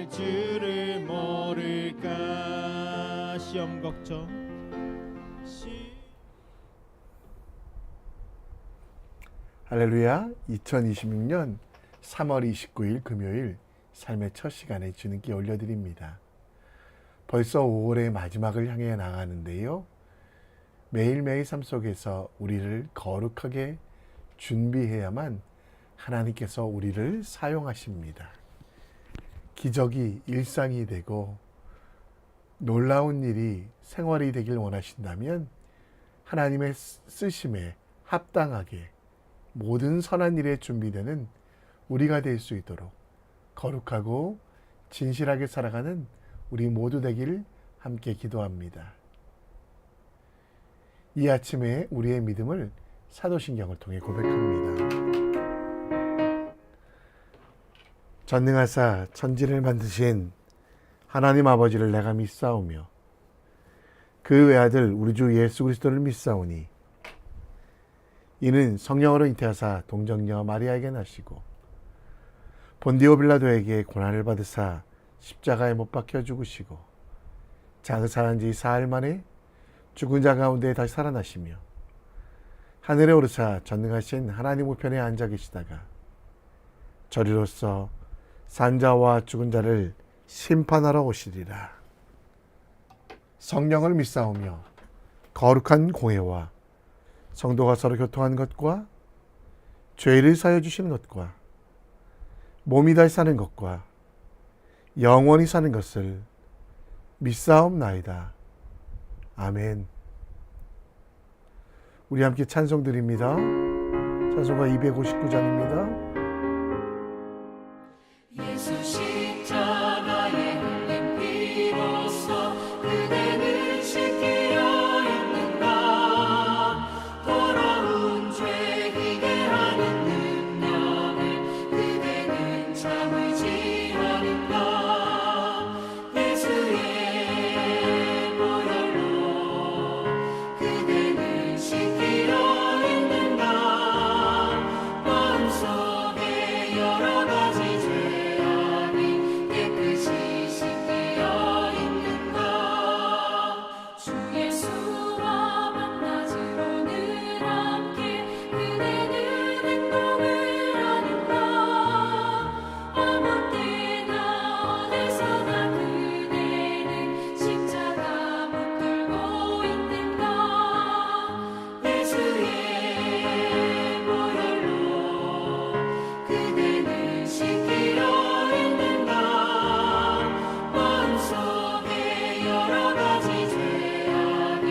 할 줄을 모를까. 시험 걱정 할렐루야. 2026년 3월 29일 금요일 삶의 첫 시간에 주님께 올려드립니다. 벌써 5월의 마지막을 향해 나가는데요. 매일매일 삶 속에서 우리를 거룩하게 준비해야만 하나님께서 우리를 사용하십니다. 기적이 일상이 되고 놀라운 일이 생활이 되길 원하신다면 하나님의 쓰심에 합당하게 모든 선한 일에 준비되는 우리가 될 수 있도록 거룩하고 진실하게 살아가는 우리 모두 되길 함께 기도합니다. 이 아침에 우리의 믿음을 사도신경을 통해 고백합니다. 전능하사 천지를 만드신 하나님 아버지를 내가 믿사오며 그 외아들 우리 주 예수 그리스도를 믿사오니 이는 성령으로 잉태하사 동정녀 마리아에게 나시고 본디오 빌라도에게 고난을 받으사 십자가에 못 박혀 죽으시고 장사한 지 사흘 만에 죽은 자 가운데 다시 살아나시며 하늘에 오르사 전능하신 하나님 우편에 앉아 계시다가 저리로서 산자와 죽은 자를 심판하러 오시리라. 성령을 믿사오며 거룩한 공회와 성도가 서로 교통하는 것과 죄를 사여 주시는 것과 몸이 다시 사는 것과 영원히 사는 것을 믿사옵나이다. 아멘. 우리 함께 찬송 드립니다. 찬송가 259장입니다. 예수 십자가에 흘린 피로써 그대는 씻기려 했는가. 더러운 죄 희게하는 능력을 그대는 참을지 하는가. 예수의 보혈로 그대는 씻기려 했는가. 마음속에 여러 가지 죄악이 깨끗이 씻기어 있는가. 주 예수와 만나지로 늘 함께 그대는 행동을 하는가. 아무 때나 어디서나 그대는 십자가 붙들고 있는가. 예수의 보혈로 그대는 씻기려 했는가. 마음속에 여러 가지 죄악이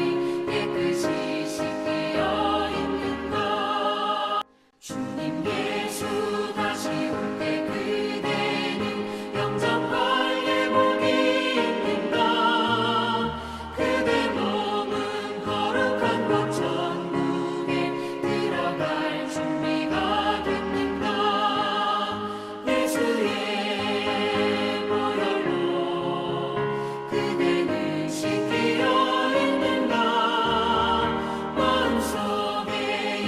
깨끗이 씻기어 있는가. 주님 예수 다시 올 때 그대는 영접할 예복이 있는가. 그대 몸은 거룩한 곳 천국에 들어갈 준비가 됐는가. 예수의 보혈로 그대는 씻기려 했는가. 마음속에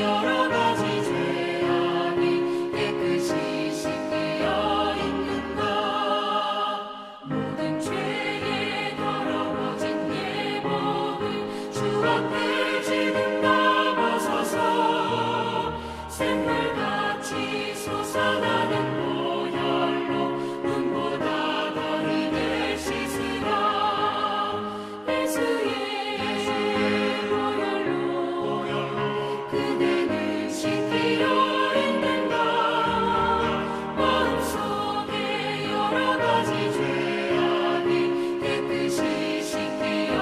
여러 가지 죄악이 깨끗이 씻기어 있는가. 모든 죄에 더러워진 예복을 주 앞에 지금 담아서서 샘물같이 솟아나는 보혈로 눈보다 더 희게 씻으라. 예수의 보혈로 그대는 씻기려 했는가. 마음속에 여러 가지 죄악이 깨끗이 씻기어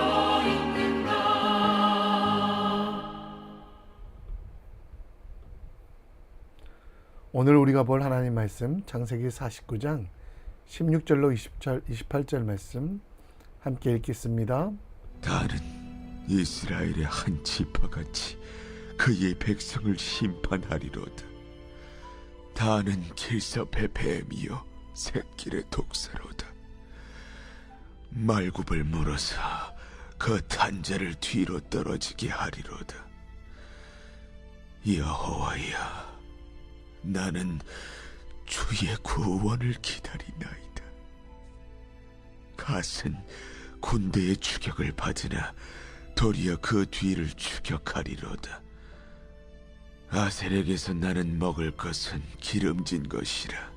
있는가. 오늘 우리가 볼 하나님 말씀 창세기 49장 16절로 28절 말씀 함께 읽겠습니다. 다는 이스라엘의 한 지파같이 그의 백성을 심판하리로다. 다는 길섭의 뱀이요 샛길의 독사로다. 말굽을 물어서 그 탄자를 뒤로 떨어지게 하리로다. 여호와야, 나는 주의 구원을 기다리나이다. 갓은 군대의 추격을 받으나 도리어 그 뒤를 추격하리로다. 아셀에게서 나는 먹을 것은 기름진 것이라.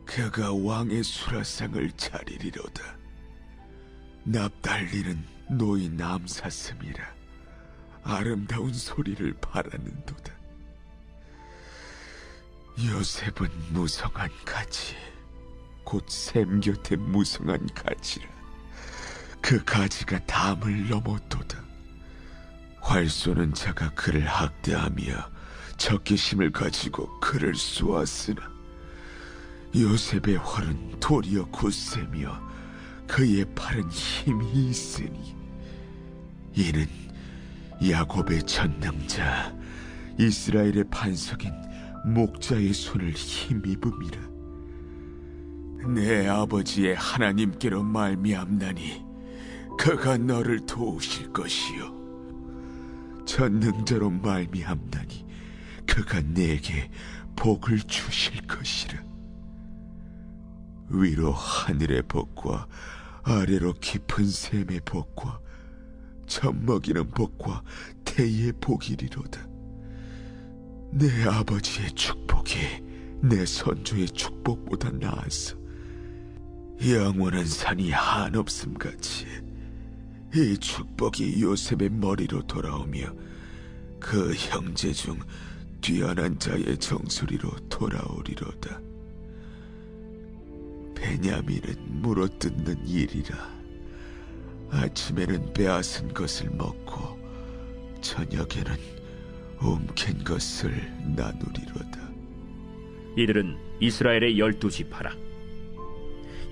그가 왕의 수라상을 차리리로다. 납달리는 노인 암사슴이라. 아름다운 소리를 바라는도다. 요셉은 무성한 가지, 곧 샘 곁에 무성한 가지라. 그 가지가 담을 넘었도다. 활 쏘는 자가 그를 학대하며 적개심을 가지고 그를 쏘았으나 요셉의 활은 도리어 굳세며 그의 팔은 힘이 있으니 이는 야곱의 전능자 이스라엘의 반석인 목자의 손을 힘입음이라. 내 아버지의 하나님께로 말미암나니 그가 너를 도우실 것이요 전능자로 말미암나니 그가 내게 복을 주실 것이라. 위로 하늘의 복과 아래로 깊은 샘의 복과 젖먹이는 복과 태의 복이리로다. 내 아버지의 축복이 내 선조의 축복보다 나아서 영원한 산이 한없음같이 이 축복이 요셉의 머리로 돌아오며 그 형제 중 뛰어난 자의 정수리로 돌아오리로다. 베냐민은 물어뜯는 일이라. 아침에는 빼앗은 것을 먹고 저녁에는 움킨 것을 나누리로다. 이들은 이스라엘의 12지파라.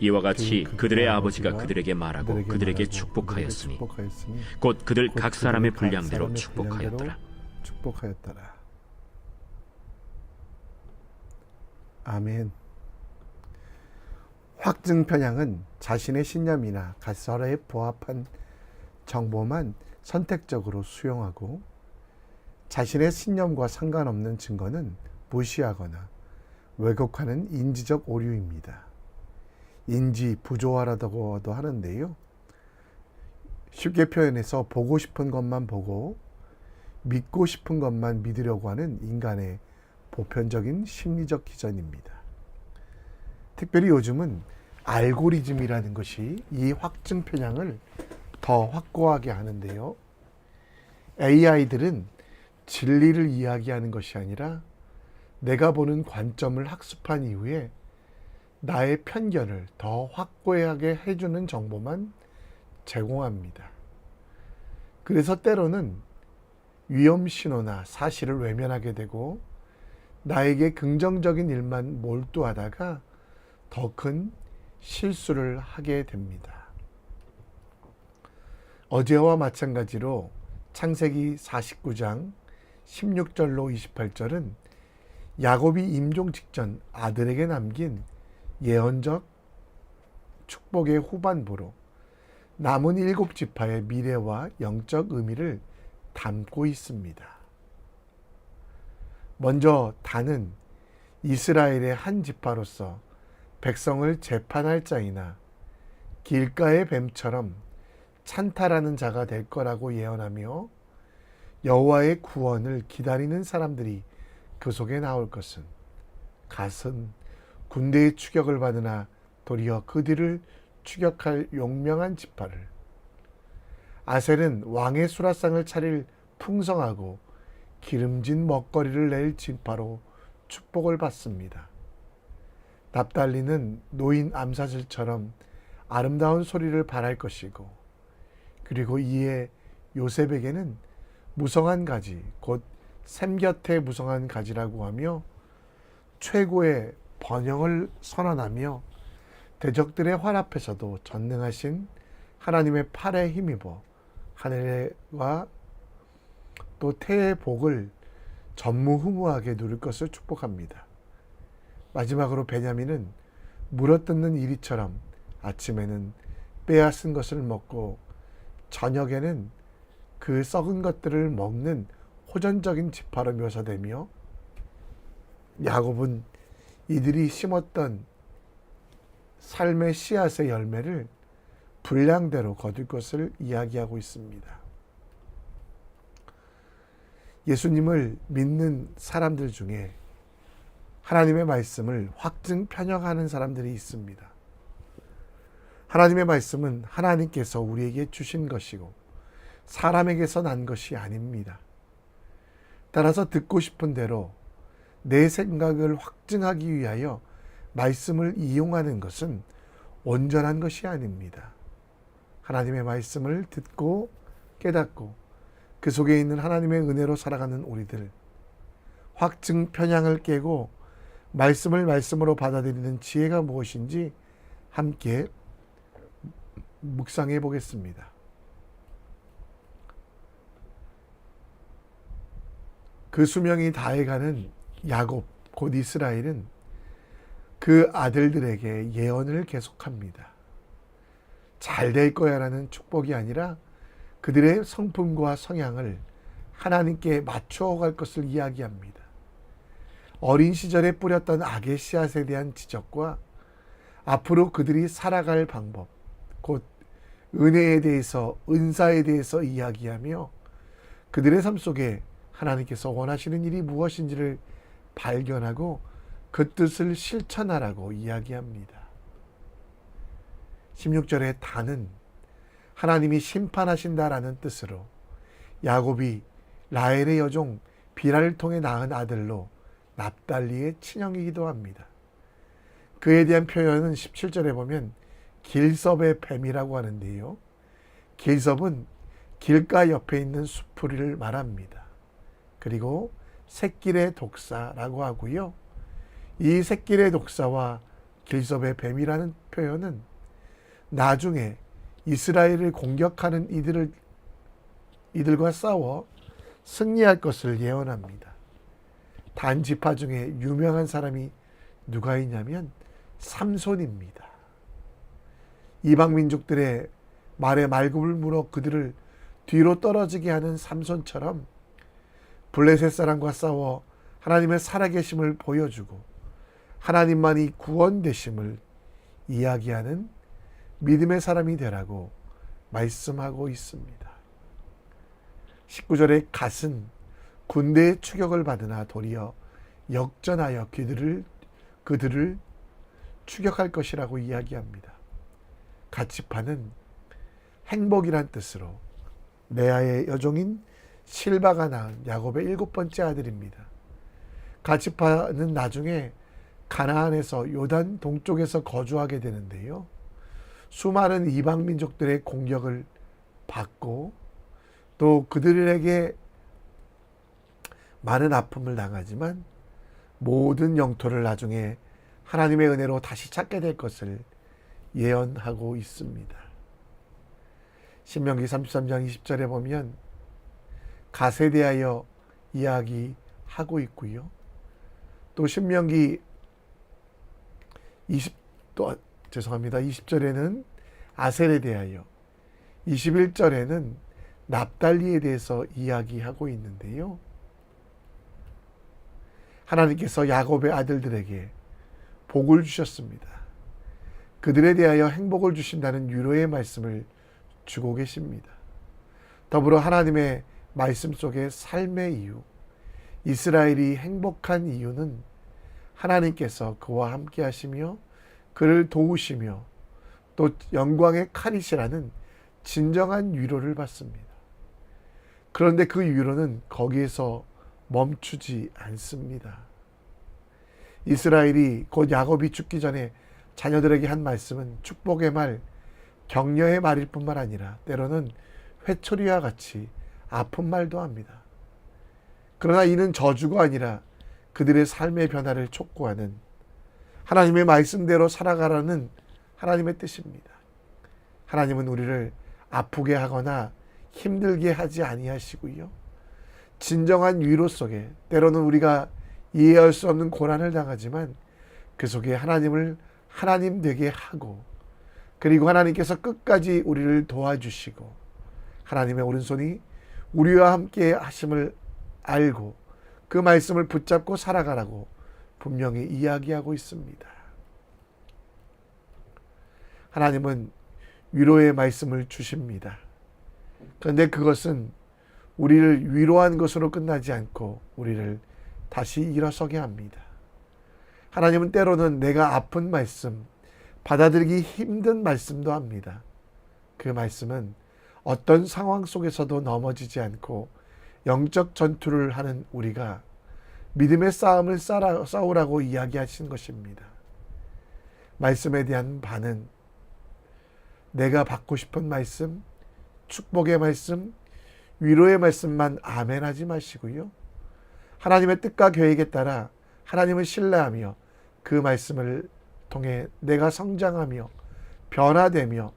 이와 같이 그들의 아버지가 그들에게 말하고 그들에게 축복하였으니 곧 그들 각 사람의 분량대로 축복하였더라. 아멘. 확증 편향은 자신의 신념이나 가설에 부합한 정보만 선택적으로 수용하고 자신의 신념과 상관없는 증거는 무시하거나 왜곡하는 인지적 오류입니다. 인지 부조화라고도 하는데요. 쉽게 표현해서 보고 싶은 것만 보고 믿고 싶은 것만 믿으려고 하는 인간의 보편적인 심리적 기전입니다. 특별히 요즘은 알고리즘이라는 것이 이 확증 편향을 더 확고하게 하는데요. AI들은 진리를 이야기하는 것이 아니라 내가 보는 관점을 학습한 이후에 나의 편견을 더 확고하게 해주는 정보만 제공합니다. 그래서 때로는 위험 신호나 사실을 외면하게 되고 나에게 긍정적인 일만 몰두하다가 더 큰 실수를 하게 됩니다. 어제와 마찬가지로 창세기 49장 16절로 28절은 야곱이 임종 직전 아들에게 남긴 예언적 축복의 후반부로 남은 7지파의 미래와 영적 의미를 담고 있습니다. 먼저 단은 이스라엘의 한 지파로서 백성을 재판할 자이나 길가의 뱀처럼 찬탈하는 자가 될 거라고 예언하며 여호와의 구원을 기다리는 사람들이 그 속에 나올 것은 갓은 군대의 추격을 받으나 도리어 그 뒤를 추격할 용명한 지파를, 아셀은 왕의 수라상을 차릴 풍성하고 기름진 먹거리를 낼 지파로 축복을 받습니다. 납달리는 노인 암사슬처럼 아름다운 소리를 발할 것이고, 그리고 이에 요셉에게는 무성한 가지, 곧 샘 곁에 무성한 가지라고 하며 최고의 번영을 선언하며 대적들의 활 앞에서도 전능하신 하나님의 팔에 힘입어 하늘과 또 태의 복을 전무후무하게 누릴 것을 축복합니다. 마지막으로 베냐민은 물어뜯는 이리처럼 아침에는 빼앗은 것을 먹고 저녁에는 그 썩은 것들을 먹는 호전적인 지파로 묘사되며, 야곱은 이들이 심었던 삶의 씨앗의 열매를 분량대로 거둘 것을 이야기하고 있습니다. 예수님을 믿는 사람들 중에 하나님의 말씀을 확증 편향하는 사람들이 있습니다. 하나님의 말씀은 하나님께서 우리에게 주신 것이고 사람에게서 난 것이 아닙니다. 따라서 듣고 싶은 대로 내 생각을 확증하기 위하여 말씀을 이용하는 것은 온전한 것이 아닙니다. 하나님의 말씀을 듣고 깨닫고 그 속에 있는 하나님의 은혜로 살아가는 우리들, 확증 편향을 깨고 말씀을 말씀으로 받아들이는 지혜가 무엇인지 함께 묵상해 보겠습니다. 그 수명이 다해가는 야곱 곧 이스라엘은 그 아들들에게 예언을 계속합니다. 잘 될 거야 라는 축복이 아니라 그들의 성품과 성향을 하나님께 맞추어 갈 것을 이야기합니다. 어린 시절에 뿌렸던 악의 씨앗에 대한 지적과 앞으로 그들이 살아갈 방법, 곧 은혜에 대해서, 은사에 대해서 이야기하며 그들의 삶 속에 하나님께서 원하시는 일이 무엇인지를 발견하고 그 뜻을 실천하라고 이야기합니다. 16절의 다는 하나님이 심판하신다라는 뜻으로 야곱이 라헬의 여종 비라를 통해 낳은 아들로 납달리의 친형이기도 합니다. 그에 대한 표현은 17절에 보면 길섭의 뱀이라고 하는데요. 길섭은 길가 옆에 있는 수풀을 말합니다. 그리고 샛길의 독사라고 하고요. 이 샛길의 독사와 길섭의 뱀이라는 표현은 나중에 이스라엘을 공격하는 이들과 싸워 승리할 것을 예언합니다. 단 지파 중에 유명한 사람이 누가 있냐면 삼손입니다. 이방 민족들의 말에 말굽을 물어 그들을 뒤로 떨어지게 하는 삼손처럼 블레셋 사람과 싸워 하나님의 살아계심을 보여주고 하나님만이 구원되심을 이야기하는 믿음의 사람이 되라고 말씀하고 있습니다. 19절에 갓은 군대의 추격을 받으나 도리어 역전하여 그들을 추격할 것이라고 이야기합니다. 갓지파는 행복이란 뜻으로 레아의 여종인 실바가 낳은 야곱의 7번째 아들입니다. 갓지파는 나중에 가나안에서 요단 동쪽에서 거주하게 되는데요. 수많은 이방 민족들의 공격을 받고 또 그들에게 많은 아픔을 당하지만 모든 영토를 나중에 하나님의 은혜로 다시 찾게 될 것을 예언하고 있습니다. 신명기 33장 20절에 보면 갓에 대하여 이야기하고 있고요. 또 신명기 20절에는 아셀에 대하여, 21절에는 납달리에 대해서 이야기하고 있는데요. 하나님께서 야곱의 아들들에게 복을 주셨습니다. 그들에 대하여 행복을 주신다는 위로의 말씀을 주고 계십니다. 더불어 하나님의 말씀 속에 삶의 이유, 이스라엘이 행복한 이유는 하나님께서 그와 함께 하시며 그를 도우시며 또 영광의 칼이시라는 진정한 위로를 받습니다. 그런데 그 위로는 거기에서 멈추지 않습니다. 이스라엘이 곧 야곱이 죽기 전에 자녀들에게 한 말씀은 축복의 말, 격려의 말일 뿐만 아니라 때로는 회초리와 같이 아픈 말도 합니다. 그러나 이는 저주가 아니라 그들의 삶의 변화를 촉구하는 하나님의 말씀대로 살아가라는 하나님의 뜻입니다. 하나님은 우리를 아프게 하거나 힘들게 하지 아니하시고요. 진정한 위로 속에 때로는 우리가 이해할 수 없는 고난을 당하지만 그 속에 하나님을 하나님 되게 하고 그리고 하나님께서 끝까지 우리를 도와주시고 하나님의 오른손이 우리와 함께 하심을 알고 그 말씀을 붙잡고 살아가라고 분명히 이야기하고 있습니다. 하나님은 위로의 말씀을 주십니다. 그런데 그것은 우리를 위로한 것으로 끝나지 않고 우리를 다시 일어서게 합니다. 하나님은 때로는 내가 아픈 말씀, 받아들이기 힘든 말씀도 합니다. 그 말씀은 어떤 상황 속에서도 넘어지지 않고 영적 전투를 하는 우리가 믿음의 싸움을 싸우라고 이야기하신 것입니다. 말씀에 대한 반응, 내가 받고 싶은 말씀, 축복의 말씀, 위로의 말씀만 아멘하지 마시고요. 하나님의 뜻과 계획에 따라 하나님을 신뢰하며 그 말씀을 통해 내가 성장하며 변화되며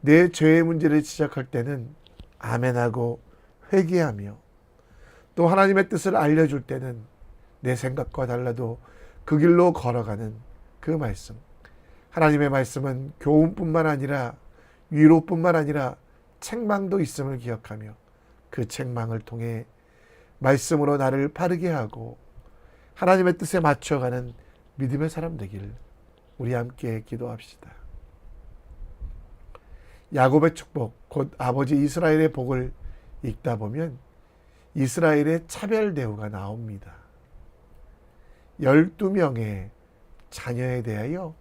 내 죄의 문제를 지적할 때는 아멘하고 회개하며 또 하나님의 뜻을 알려줄 때는 내 생각과 달라도 그 길로 걸어가는 그 말씀. 하나님의 말씀은 교훈뿐만 아니라 위로뿐만 아니라 책망도 있음을 기억하며 그 책망을 통해 말씀으로 나를 바르게 하고 하나님의 뜻에 맞춰가는 믿음의 사람 되길 우리 함께 기도합시다. 야곱의 축복, 곧 아버지 이스라엘의 복을 읽다 보면 이스라엘의 차별 대우가 나옵니다. 12명의 자녀에 대하여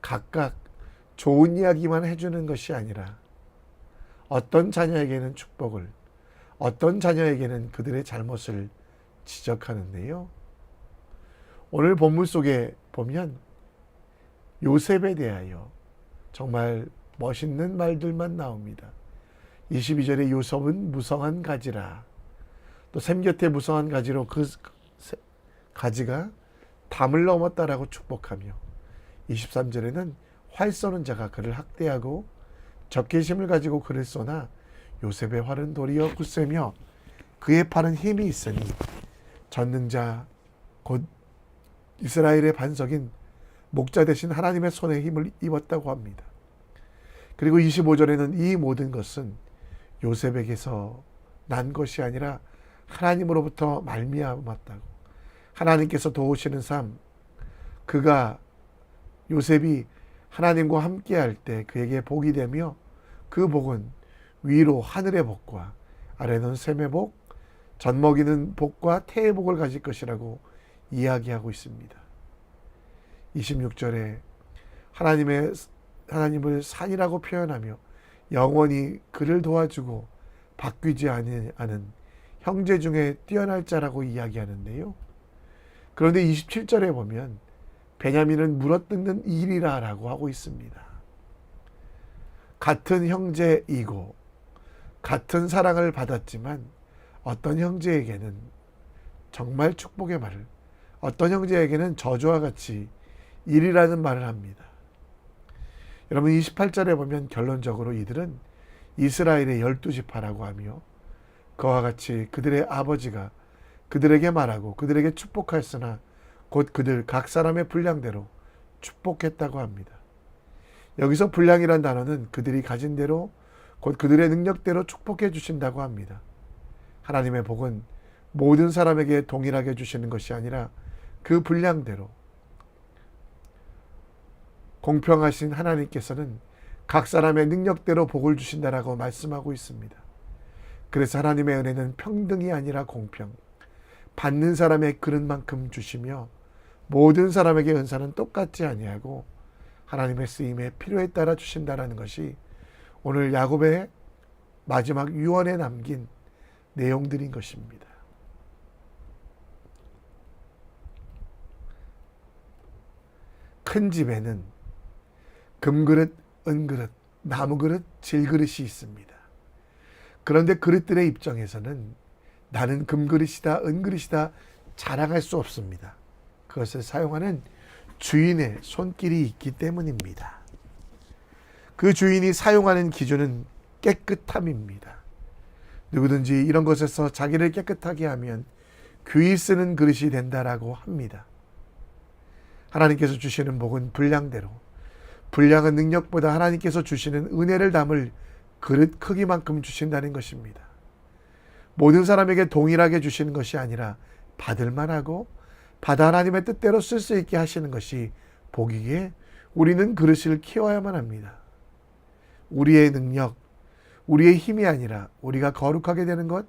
각각 좋은 이야기만 해주는 것이 아니라 어떤 자녀에게는 축복을, 어떤 자녀에게는 그들의 잘못을 지적하는데요. 오늘 본문 속에 보면 요셉에 대하여 정말 멋있는 말들만 나옵니다. 22절에 요셉은 무성한 가지라. 또 샘 곁에 무성한 가지로 그 가지가 담을 넘었다라고 축복하며 23절에는 활 쏘는 자가 그를 학대하고 적개심을 가지고 그를 쏘나 요셉의 활은 도리어 굳세며 그의 팔은 힘이 있으니 전능자 곧 이스라엘의 반석인 목자 대신 하나님의 손에 힘을 입었다고 합니다. 그리고 25절에는 이 모든 것은 요셉에게서 난 것이 아니라 하나님으로부터 말미암았다고. 하나님께서 도우시는 삶, 그가 요셉이 하나님과 함께할 때 그에게 복이 되며 그 복은 위로 하늘의 복과 아래는 샘의 복, 젖먹이는 복과 태의 복을 가질 것이라고 이야기하고 있습니다. 26절에 하나님을 산이라고 표현하며 영원히 그를 도와주고 바뀌지 않은 형제 중에 뛰어날 자라고 이야기하는데요. 그런데 27절에 보면 베냐민은 물어뜯는 일이라 라고 하고 있습니다. 같은 형제이고 같은 사랑을 받았지만 어떤 형제에게는 정말 축복의 말을, 어떤 형제에게는 저주와 같이 일이라는 말을 합니다. 여러분 28절에 보면 결론적으로 이들은 이스라엘의 12지파라고 하며 그와 같이 그들의 아버지가 그들에게 말하고 그들에게 축복하였으나 곧 그들 각 사람의 분량대로 축복했다고 합니다. 여기서 분량이란 단어는 그들이 가진 대로 곧 그들의 능력대로 축복해 주신다고 합니다. 하나님의 복은 모든 사람에게 동일하게 주시는 것이 아니라 그 분량대로 공평하신 하나님께서는 각 사람의 능력대로 복을 주신다라고 말씀하고 있습니다. 그래서 하나님의 은혜는 평등이 아니라 공평, 받는 사람의 그릇만큼 주시며 모든 사람에게 은사는 똑같지 아니하고 하나님의 쓰임에 필요에 따라 주신다라는 것이 오늘 야곱의 마지막 유언에 남긴 내용들인 것입니다. 큰 집에는 금그릇, 은그릇, 나무그릇, 질그릇이 있습니다. 그런데 그릇들의 입장에서는 나는 금그릇이다, 은그릇이다 자랑할 수 없습니다. 그것을 사용하는 주인의 손길이 있기 때문입니다. 그 주인이 사용하는 기준은 깨끗함입니다. 누구든지 이런 것에서 자기를 깨끗하게 하면 귀히 쓰는 그릇이 된다라고 합니다. 하나님께서 주시는 복은 분량대로, 분량은 능력보다 하나님께서 주시는 은혜를 담을 그릇 크기만큼 주신다는 것입니다. 모든 사람에게 동일하게 주시는 것이 아니라 받을만 하고 받아 하나님의 뜻대로 쓸 수 있게 하시는 것이 복이기에 우리는 그릇을 키워야만 합니다. 우리의 능력, 우리의 힘이 아니라 우리가 거룩하게 되는 것,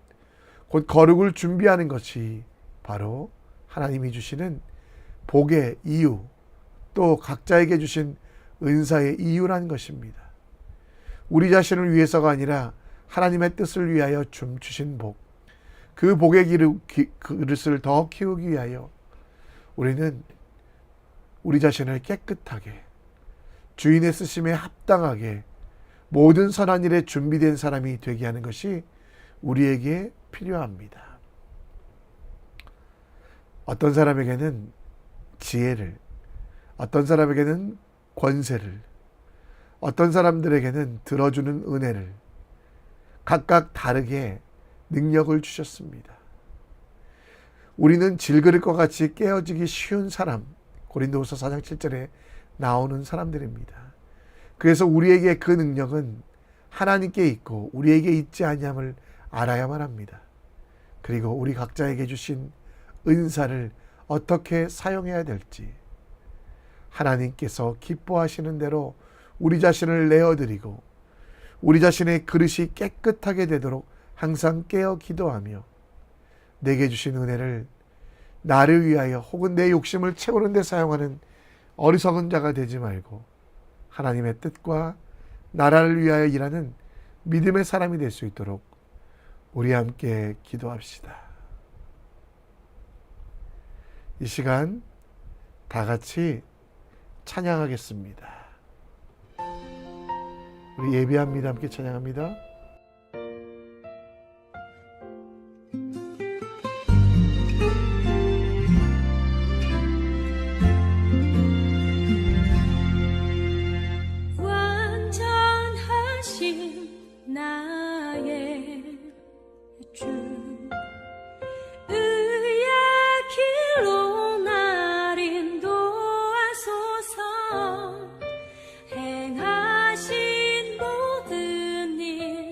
곧 거룩을 준비하는 것이 바로 하나님이 주시는 복의 이유, 또 각자에게 주신 은사의 이유라는 것입니다. 우리 자신을 위해서가 아니라 하나님의 뜻을 위하여 주신 복, 그 복의 그릇을 더 키우기 위하여 우리는 우리 자신을 깨끗하게 주인의 쓰심에 합당하게 모든 선한 일에 준비된 사람이 되게 하는 것이 우리에게 필요합니다. 어떤 사람에게는 지혜를, 어떤 사람에게는 권세를, 어떤 사람들에게는 들어주는 은혜를 각각 다르게 능력을 주셨습니다. 우리는 질그릇과 같이 깨어지기 쉬운 사람, 고린도후서 4장 7절에 나오는 사람들입니다. 그래서 우리에게 그 능력은 하나님께 있고 우리에게 있지 아니함을 알아야만 합니다. 그리고 우리 각자에게 주신 은사를 어떻게 사용해야 될지 하나님께서 기뻐하시는 대로 우리 자신을 내어드리고 우리 자신의 그릇이 깨끗하게 되도록 항상 깨어 기도하며 내게 주신 은혜를 나를 위하여 혹은 내 욕심을 채우는 데 사용하는 어리석은 자가 되지 말고 하나님의 뜻과 나라를 위하여 일하는 믿음의 사람이 될 수 있도록 우리 함께 기도합시다. 이 시간 다 같이 찬양하겠습니다. 우리 예배합니다. 함께 찬양합니다. 완전하신 나의 주 의의 길로 날 인도하소서 행하신 모든 일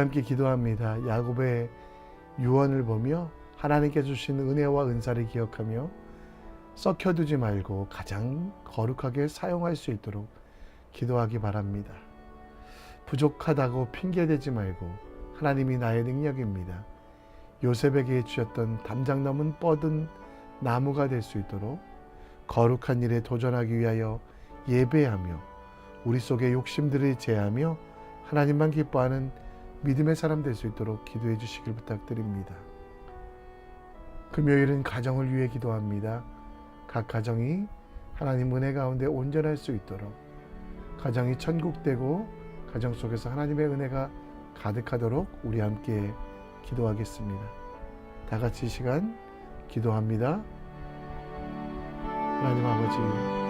함께 기도합니다. 야곱의 유언을 보며 하나님께 주신 은혜와 은사를 기억하며 썩혀두지 말고 가장 거룩하게 사용할 수 있도록 기도하기 바랍니다. 부족하다고 핑계대지 말고 하나님이 나의 능력입니다. 요셉에게 주셨던 담장 넘은 뻗은 나무가 될 수 있도록 거룩한 일에 도전하기 위하여 예배하며 우리 속의 욕심들을 제하며 하나님만 기뻐하는 믿음의 사람 될 수 있도록 기도해 주시길 부탁드립니다. 금요일은 가정을 위해 기도합니다. 각 가정이 하나님 은혜 가운데 온전할 수 있도록 가정이 천국되고 가정 속에서 하나님의 은혜가 가득하도록 우리 함께 기도하겠습니다. 다 같이 이 시간 기도합니다. 하나님 아버지,